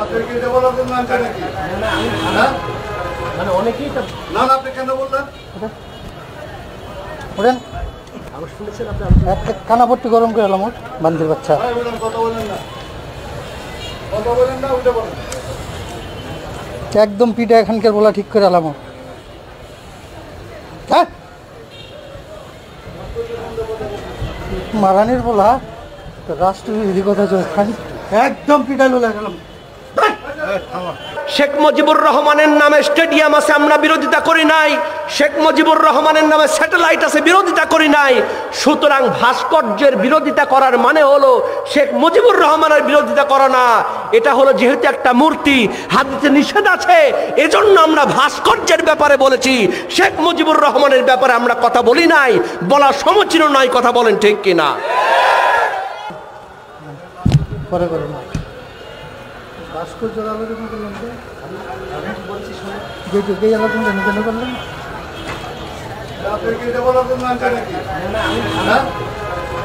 আপনার কি এটা বলার জন্য আনছে নাকি? হ্যাঁ? মানে অনেকেই তো না না, আপনি কেন বললেন? ওরেন আমি শুনেছেন আপনি একটা কানাপট্টি গরম করে এলাম ওর বান্দির বাচ্চা। ভাই বলেন, কথা বলেন না। কথা বলেন না, উঠে বলেন। একদম পিঠা এখানকার বলা ঠিক করে এলাম ওর। হ্যাঁ মারানির বলা তো রাষ্ট্রবিরোধী কথা চলছে, একদম পিঠা লোলা গেলাম। শেখ মুজিবুর রহমানের নামে স্টেডিয়াম আছে, আমরা বিরোধিতা করি নাই। শেখ মুজিবুর রহমানের নামে স্যাটেলাইট আছে, বিরোধিতা করি নাই। সুতরাং ভাস্কর্যের বিরোধিতা করার মানে হলো শেখ মুজিবুর রহমানের বিরোধিতা করা না। এটা হলো যেহেতু একটা মূর্তি, হাদিসে নিষেধ আছে, এজন্য আমরা ভাস্কর্যের ব্যাপারে বলেছি। শেখ মুজিবুর রহমানের ব্যাপারে আমরা কথা বলি নাই, বলা সমীচীন নয়। কথা বলেন ঠিক কিনা? পরে করে না ভাস্কর্য আলোচনা করলাম তো যেটুকু এই আলোচনা কেন করলাম? আপনার কি এটা বলার জন্য আনছে নাকি? হ্যাঁ?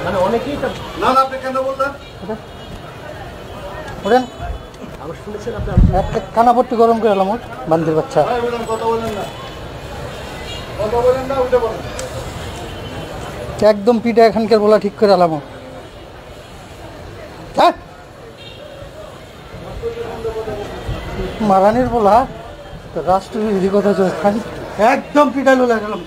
মানে অনেকেই তো না না, আপনি কেন বললেন? ওরেন আমি শুনেছেন আপনি একটা কানাপট্টি গরম করে এলাম ওর বান্দির বাচ্চা। ভাই বলেন, কথা বলেন না। কথা বলেন না, উঠে বলেন। একদম পিঠা এখানকার বলা ঠিক করে এলাম ওর। হ্যাঁ মারানির বলা তো রাষ্ট্রবিরোধী কথা চলছে, একদম পিঠা লোলা গেলাম।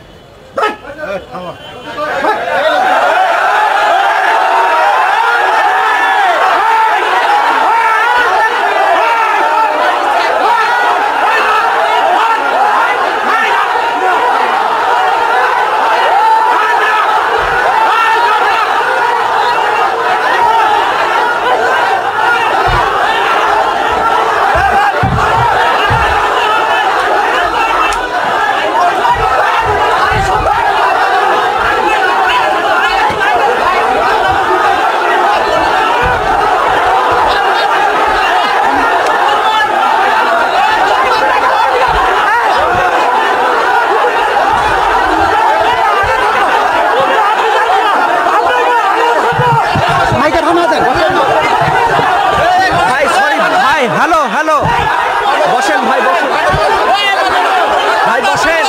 ভাই সরি ভাই, হ্যালো হ্যালো, বসেন ভাই, বসেন ভাই, বসেন।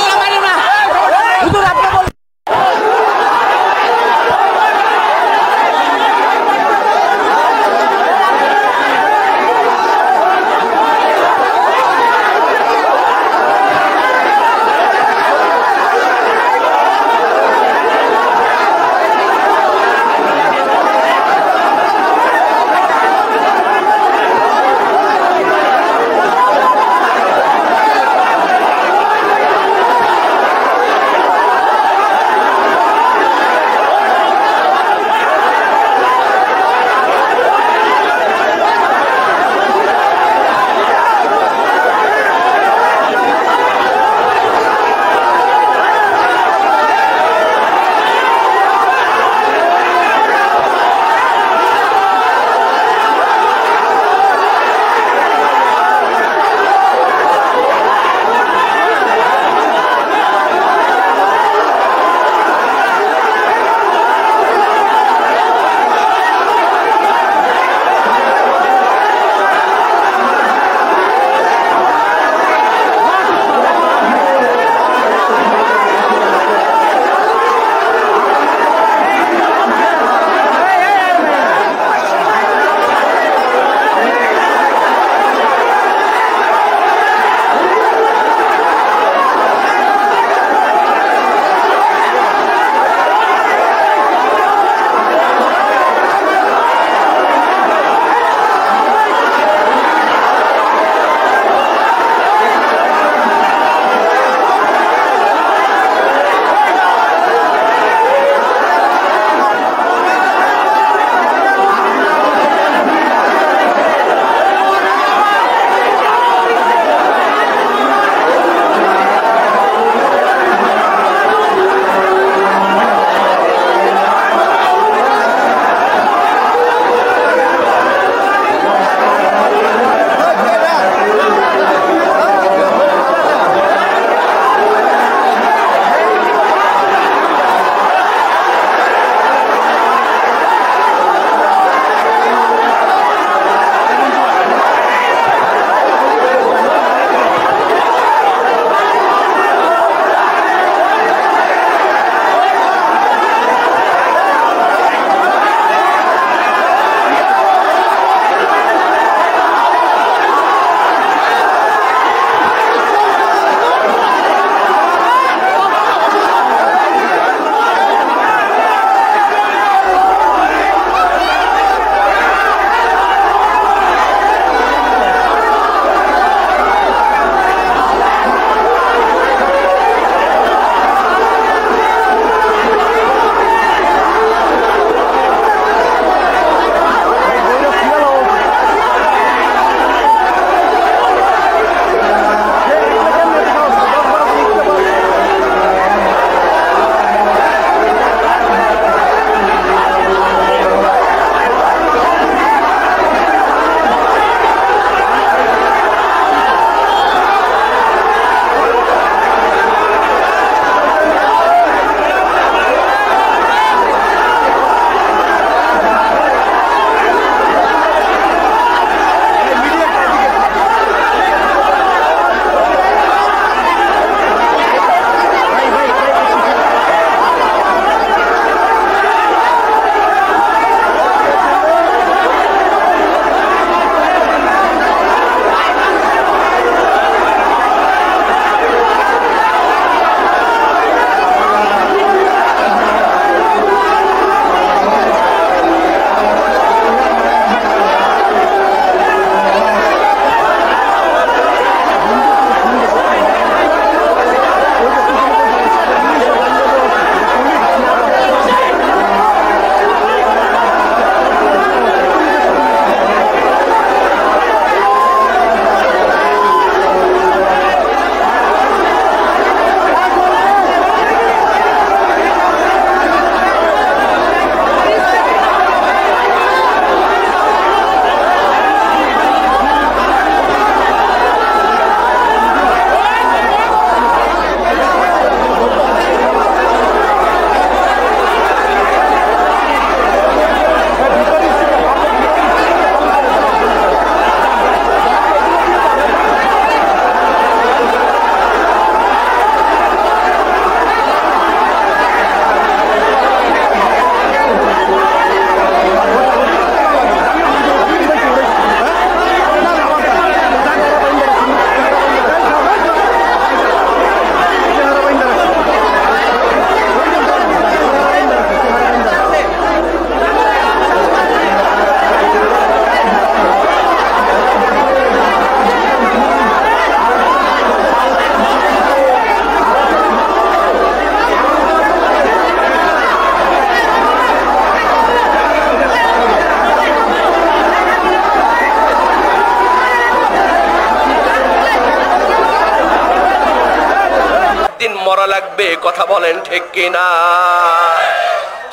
একদিন মরা লাগবে, কথা বলেন ঠিক কিনা?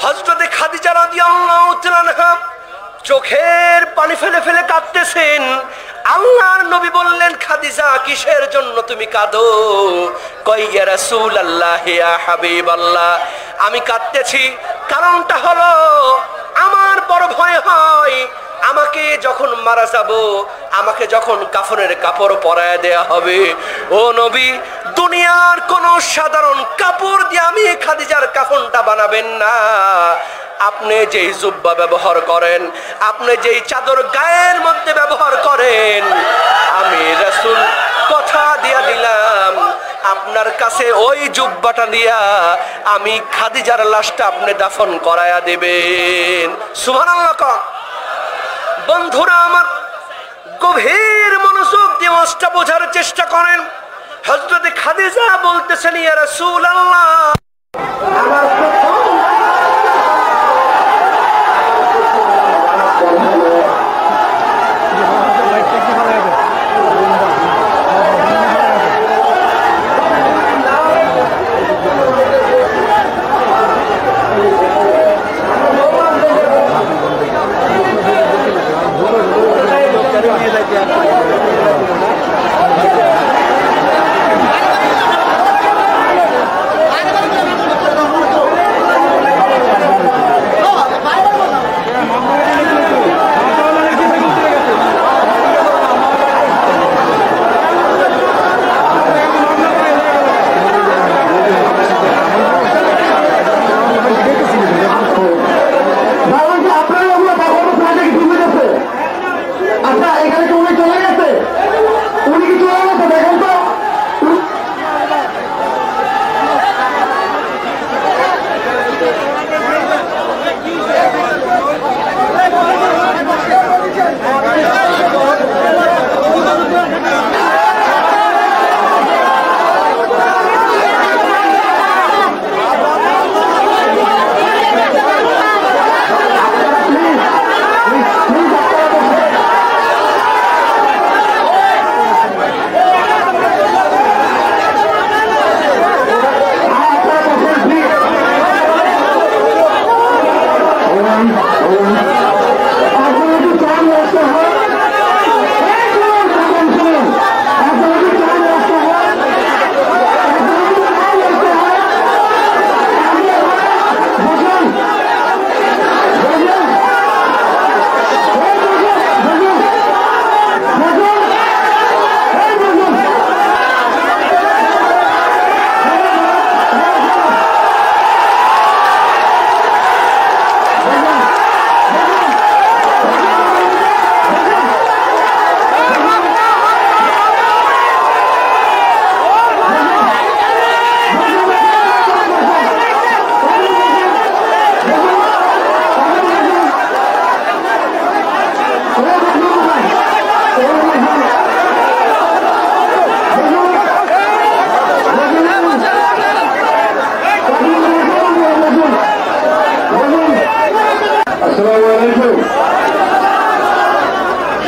হযরতে খাদিজা রাদিয়াল্লাহু তাআলা আনহা চোখের পানি ফেলে ফেলে কাঁদতেছেন। আল্লাহর নবী বললেন, খাদিজা কিসের জন্য তুমি কাঁদো? কই ইয়া রাসূলুল্লাহ, ইয়া হাবিবাল্লাহ, আমি কাঁদতেছি কারণটা হলো আমার বড় ভয় হয় আমাকে যখন মারা যাব, আমাকে যখন কাফনের কাপড় পরায় দেয়া হবে, ও নবী দুনিয়ার কোন সাধারণ কাপড় দিয়ে আমি খাদিজার কাফনটা বানাবেন না। আপনি যেই জুব্বা ব্যবহার করেন, আপনি যেই চাদর গায়ের মধ্যে ব্যবহার করেন, আমি রাসূল কথা দিয়া দিলাম আপনার কাছে ওই জুব্বাটা দিয়া আমি খাদিজার লাশটা আপনি দাফন করায়া দেবেন। সুবহানাল্লাহ। বন্ধুরা আমার, গভীর মনোযোগ দিয়ে ওয়াজটা বোঝার চেষ্টা করেন। হযরতে খাদিজা বলতেছেন, ইয়া রাসূলুল্লাহ, আমার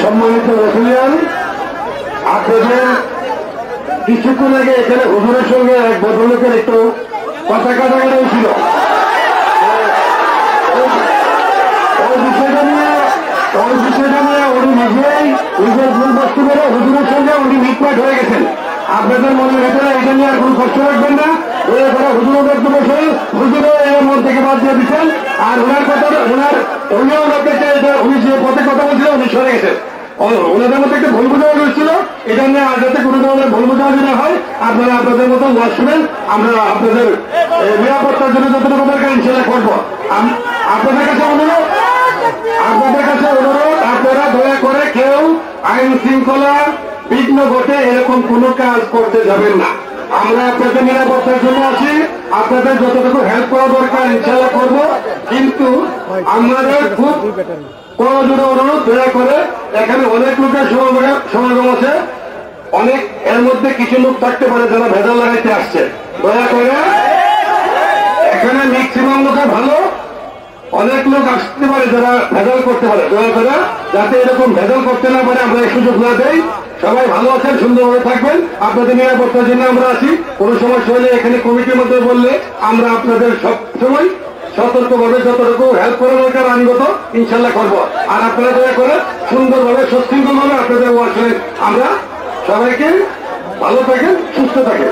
সম্মানিত রসুলিয়ান, আপনাদের কিছুক্ষণ আগে এখানে হুজুরের সঙ্গে এক ভদ্রলোকের একটু কথা কাটাকাটি হয়েছিল। ওই বিষয়টা নিয়ে উনি নিজেই নিজের ভুল বস্তু করে হুজুরের সঙ্গে উনি মিটমাট হয়ে গেছেন। আপনাদের মনের ভেতরে এটা নিয়ে আর কোনো কষ্ট রাখবেন না। দয়া করে হুজুরের বক্তব্য শুনে হুজুরও এর মন থেকে বাদ দিয়ে দিচ্ছেন। আর ওনার কথা উনিও ওনাকে উনি যে পথে কথা বলছিলেন উনি সরে গেছেন। ওনাদের মধ্যে একটা ভুল বোঝাবুঝি হচ্ছিল, এটা নিয়ে আর যাতে কোনো ধরনের ভুল বোঝাবুঝি না হয় আপনারা আপনাদের মতো ওয়াজ শুনেন। আমরা আপনাদের নিরাপত্তার জন্য যতটুকু দরকার ইনশাল্লাহ করবো। আপনাদের কাছে অনুরোধ আপনারা দয়া করে কেউ আইন শৃঙ্খলা বিঘ্ন ঘটে এরকম কোনো কাজ করতে যাবেন না। আমরা আপনাদের নিরাপত্তার জন্য আছি, আপনাদের যতটুকু হেল্প করা দরকার ইনশাল্লাহ করবো। কিন্তু আমাদের খুব করজোড়ে অনুরোধ, দয়া করে এখানে অনেক লোকের সমাগম আছে, অনেক এর মধ্যে কিছু লোক থাকতে পারে যারা ভেজাল লাগাইতে আসছে। দয়া করে এখানে ম্যাক্সিমাম লোকের ভালো, অনেক লোক আসতে পারে যারা ভেজাল করতে পারে। দয়া করে যাতে এরকম ভেজাল করতে না পারে আমরা এই সুযোগ না দেই। সবাই ভালো আছেন, সুন্দরভাবে থাকবেন। আপনাদের নিরাপত্তার জন্য আমরা আছি। কোনো সমস্যা হলে এখানে কমিটির মধ্যে বললে আমরা আপনাদের সব সময় সতর্কভাবে যতটুকু হেল্প করা দরকার আইনগত ইনশাল্লাহ করবো। আর আপনারা দয়া করে সুন্দরভাবে সুশৃঙ্খলভাবে আপনাদের ওয়ার্ক আমরা সবাইকে ভালো থাকেন, সুস্থ থাকেন।